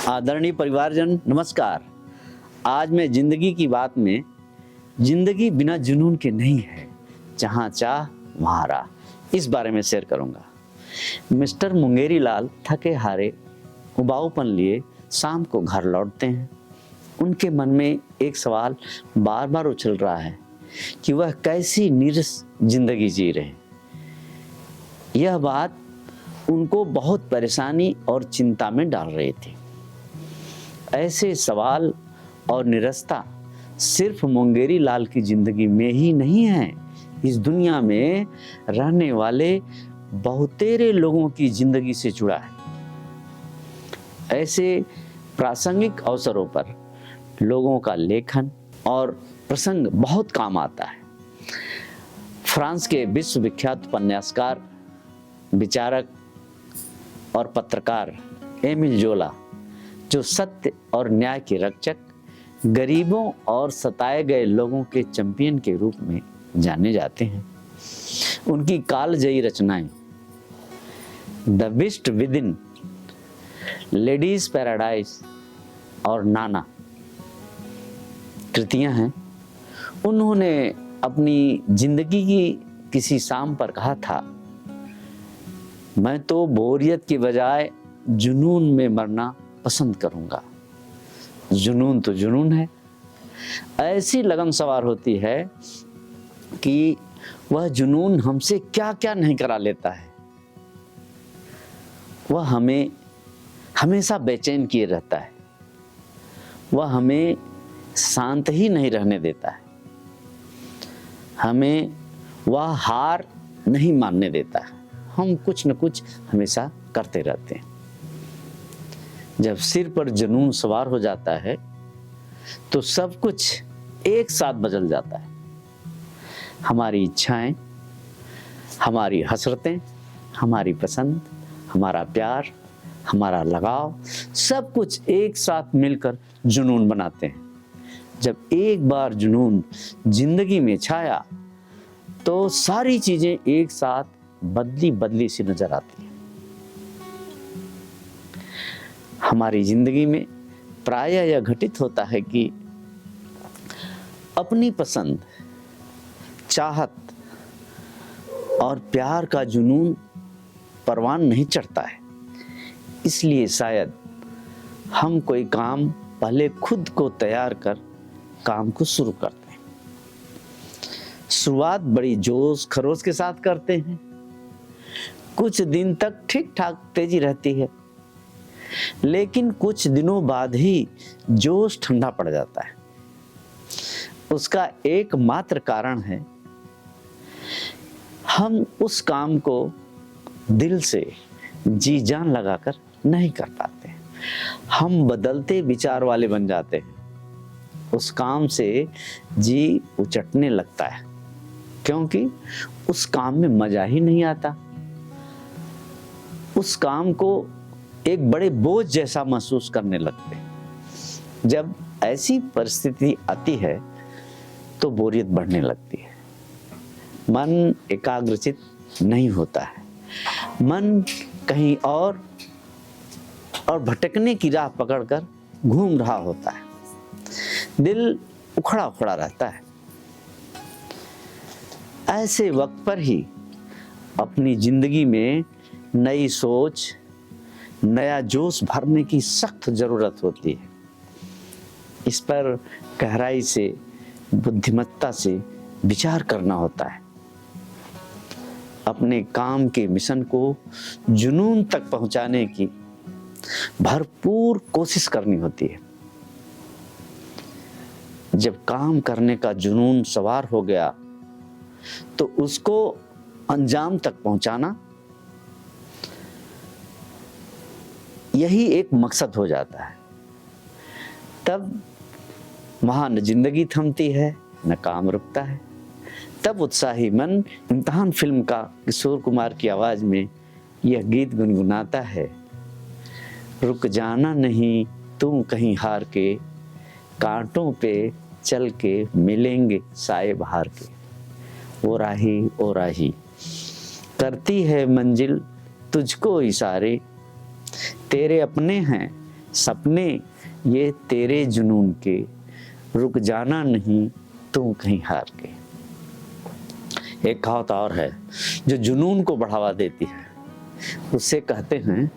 आदरणीय परिवारजन नमस्कार। आज मैं जिंदगी की बात में जिंदगी बिना जुनून के नहीं है, जहां चाह वहां राह, इस बारे में शेयर करूंगा। मिस्टर मुंगेरी लाल थके हारे उबाऊपन लिए शाम को घर लौटते हैं। उनके मन में एक सवाल बार बार उछल रहा है कि वह कैसी नीरस जिंदगी जी रहे हैं। यह बात उनको बहुत परेशानी और चिंता में डाल रही थी। ऐसे सवाल और निरस्ता सिर्फ मुंगेरी लाल की जिंदगी में ही नहीं है, इस दुनिया में रहने वाले बहुतेरे लोगों की जिंदगी से जुड़ा है। ऐसे प्रासंगिक अवसरों पर लोगों का लेखन और प्रसंग बहुत काम आता है। फ्रांस के विश्वविख्यात उपन्यासकार, विचारक और पत्रकार एमिल जोला, जो सत्य और न्याय के रक्षक, गरीबों और सताए गए लोगों के चैंपियन के रूप में जाने जाते हैं, उनकी कालजयी रचनाएं the beast within, ladies paradise और नाना कृतियां हैं। उन्होंने अपनी जिंदगी की किसी शाम पर कहा था, मैं तो बोरियत की बजाय जुनून में मरना पसंद करूंगा। जुनून तो जुनून है, ऐसी लगन सवार होती है कि वह जुनून हमसे क्या क्या नहीं करा लेता है। वह हमें हमेशा बेचैन किए रहता है, वह हमें शांत ही नहीं रहने देता है, हमें वह हार नहीं मानने देता है। हम कुछ न कुछ हमेशा करते रहते हैं। जब सिर पर जुनून सवार हो जाता है तो सब कुछ एक साथ बदल जाता है। हमारी इच्छाएं, हमारी हसरतें, हमारी पसंद, हमारा प्यार, हमारा लगाव, सब कुछ एक साथ मिलकर जुनून बनाते हैं। जब एक बार जुनून जिंदगी में छाया तो सारी चीजें एक साथ बदली बदली सी नजर आती हैं। हमारी जिंदगी में प्रायः यह घटित होता है कि अपनी पसंद, चाहत और प्यार का जुनून परवान नहीं चढ़ता है। इसलिए शायद हम कोई काम पहले खुद को तैयार कर काम को शुरू करते हैं। शुरुआत बड़ी जोश खरोश के साथ करते हैं। कुछ दिन तक ठीक ठाक तेजी रहती है, लेकिन कुछ दिनों बाद ही जोश ठंडा पड़ जाता है। उसका एकमात्र कारण है, हम उस काम को दिल से जी जान लगाकर नहीं कर पाते। हम बदलते विचार वाले बन जाते हैं। उस काम से जी उचटने लगता है, क्योंकि उस काम में मजा ही नहीं आता। उस काम को एक बड़े बोझ जैसा महसूस करने लगते हैं। जब ऐसी परिस्थिति आती है तो बोरियत बढ़ने लगती है। मन एकाग्रचित नहीं होता है, मन कहीं और भटकने की राह पकड़कर घूम रहा होता है। दिल उखड़ा उखड़ा रहता है। ऐसे वक्त पर ही अपनी जिंदगी में नई सोच, नया जोश भरने की सख्त जरूरत होती है। इस पर गहराई से, बुद्धिमत्ता से विचार करना होता है। अपने काम के मिशन को जुनून तक पहुंचाने की भरपूर कोशिश करनी होती है। जब काम करने का जुनून सवार हो गया तो उसको अंजाम तक पहुंचाना, यही एक मकसद हो जाता है। तब वहां न जिंदगी थमती है, न काम रुकता है। तब उत्साही मन इम्तिहान फिल्म का किशोर कुमार की आवाज में यह गीत गुनगुनाता है, रुक जाना नहीं तू कहीं हार के, कांटों पे चल के मिलेंगे साए बहार के। ओ राही करती है मंजिल तुझको इशारे, तेरे अपने हैं सपने ये तेरे जुनून के, रुक जाना नहीं तू कहीं हार के। एक कहावत और है जो जुनून को बढ़ावा देती है, उससे कहते हैं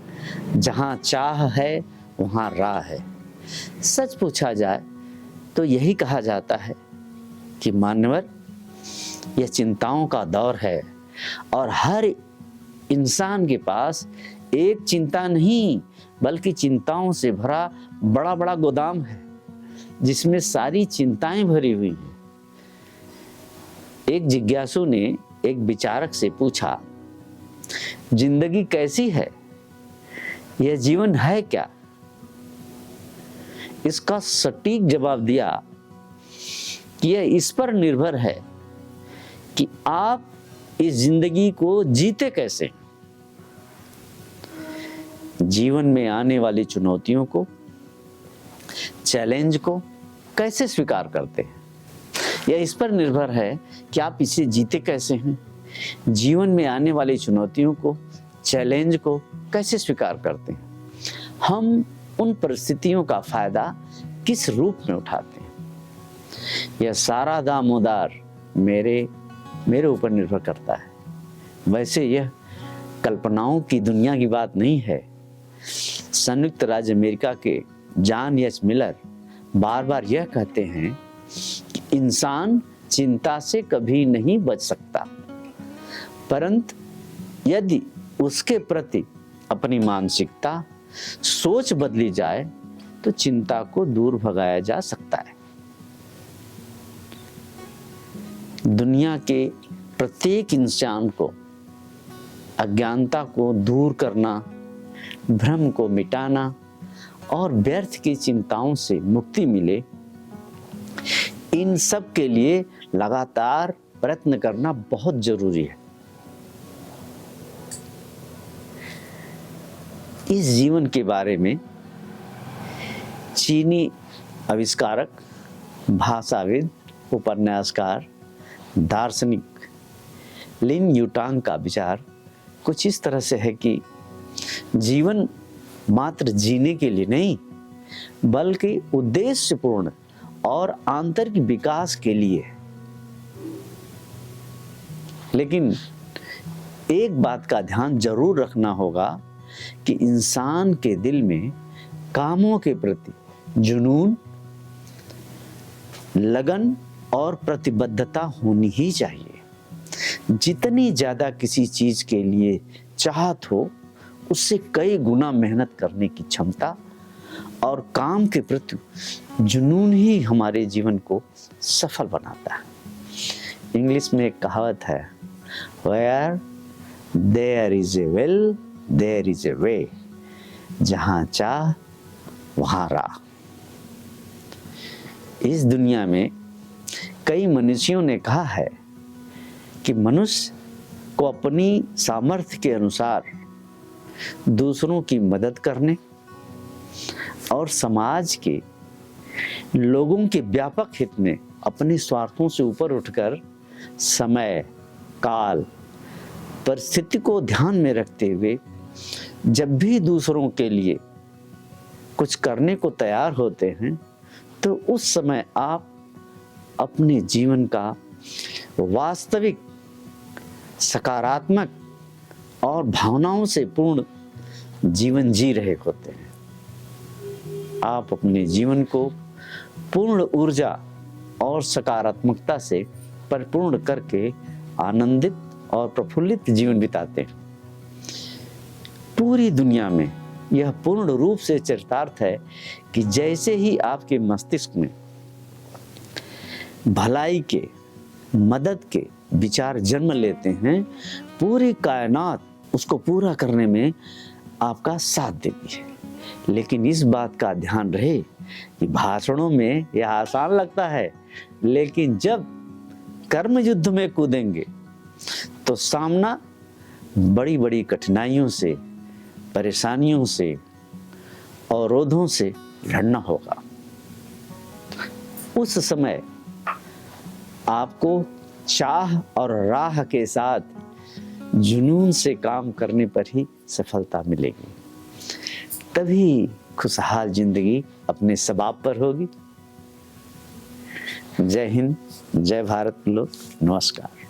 जहां चाह है वहां राह है। सच पूछा जाए तो यही कहा जाता है कि मान्यवर, यह चिंताओं का दौर है और हर इंसान के पास एक चिंता नहीं बल्कि चिंताओं से भरा बड़ा बड़ा गोदाम है जिसमें सारी चिंताएं भरी हुई हैं। एक जिज्ञासु ने एक विचारक से पूछा, जिंदगी कैसी है, यह जीवन है क्या? इसका सटीक जवाब दिया कि यह इस पर निर्भर है कि आप इस जिंदगी को जीते कैसे। जीवन में आने वाली चुनौतियों को, चैलेंज को कैसे स्वीकार करते हैं, यह इस पर निर्भर है कि आप इसे जीते कैसे हैं। जीवन में आने वाली चुनौतियों को, चैलेंज को कैसे स्वीकार करते हैं, हम उन परिस्थितियों का फायदा किस रूप में उठाते हैं, यह सारा दामोदार मेरे ऊपर निर्भर करता है। वैसे यह कल्पनाओं की दुनिया की बात नहीं है। संयुक्त राज्य अमेरिका के जॉन एच मिलर बार बार यह कहते हैं कि इंसान चिंता से कभी नहीं बच सकता, परंतु यदि उसके प्रति अपनी मानसिकता, सोच बदली जाए तो चिंता को दूर भगाया जा सकता है। दुनिया के प्रत्येक इंसान को अज्ञानता को दूर करना, भ्रम को मिटाना और व्यर्थ की चिंताओं से मुक्ति मिले, इन सब के लिए लगातार प्रयत्न करना बहुत जरूरी है। इस जीवन के बारे में चीनी आविष्कारक, भाषाविद, उपन्यासकार, दार्शनिक लिन यूटांग का विचार कुछ इस तरह से है कि जीवन मात्र जीने के लिए नहीं बल्कि उद्देश्यपूर्ण और आंतरिक विकास के लिए है। लेकिन एक बात का ध्यान जरूर रखना होगा कि इंसान के दिल में कामों के प्रति जुनून, लगन और प्रतिबद्धता होनी ही चाहिए। जितनी ज्यादा किसी चीज के लिए चाहत हो, उससे कई गुना मेहनत करने की क्षमता और काम के प्रति जुनून ही हमारे जीवन को सफल बनाता है। इंग्लिश में एक कहावत है, Where there is a will, there is a way। जहां चाह वहां राह। इस दुनिया में कई मनुष्यों ने कहा है कि मनुष्य को अपनी सामर्थ्य के अनुसार दूसरों की मदद करने और समाज के लोगों के व्यापक हित में अपने स्वार्थों से ऊपर उठकर समय, काल, परिस्थिति को ध्यान में रखते हुए जब भी दूसरों के लिए कुछ करने को तैयार होते हैं तो उस समय आप अपने जीवन का वास्तविक, सकारात्मक और भावनाओं से पूर्ण जीवन जी रहे होते हैं। आप अपने जीवन को पूर्ण ऊर्जा और सकारात्मकता से परिपूर्ण करके आनंदित और प्रफुल्लित जीवन बिताते हैं। पूरी दुनिया में यह पूर्ण रूप से चरितार्थ है कि जैसे ही आपके मस्तिष्क में भलाई के, मदद के विचार जन्म लेते हैं, पूरी कायनात उसको पूरा करने में आपका साथ देती है। लेकिन इस बात का ध्यान रहे कि भाषणों में यह आसान लगता है, लेकिन जब कर्म युद्ध में कूदेंगे तो सामना बड़ी बड़ी कठिनाइयों से, परेशानियों से, अवरोधों से लड़ना होगा। उस समय आपको चाह और राह के साथ जुनून से काम करने पर ही सफलता मिलेगी। तभी खुशहाल जिंदगी अपने सबाब पर होगी। जय हिंद, जय भारत लोग, नमस्कार।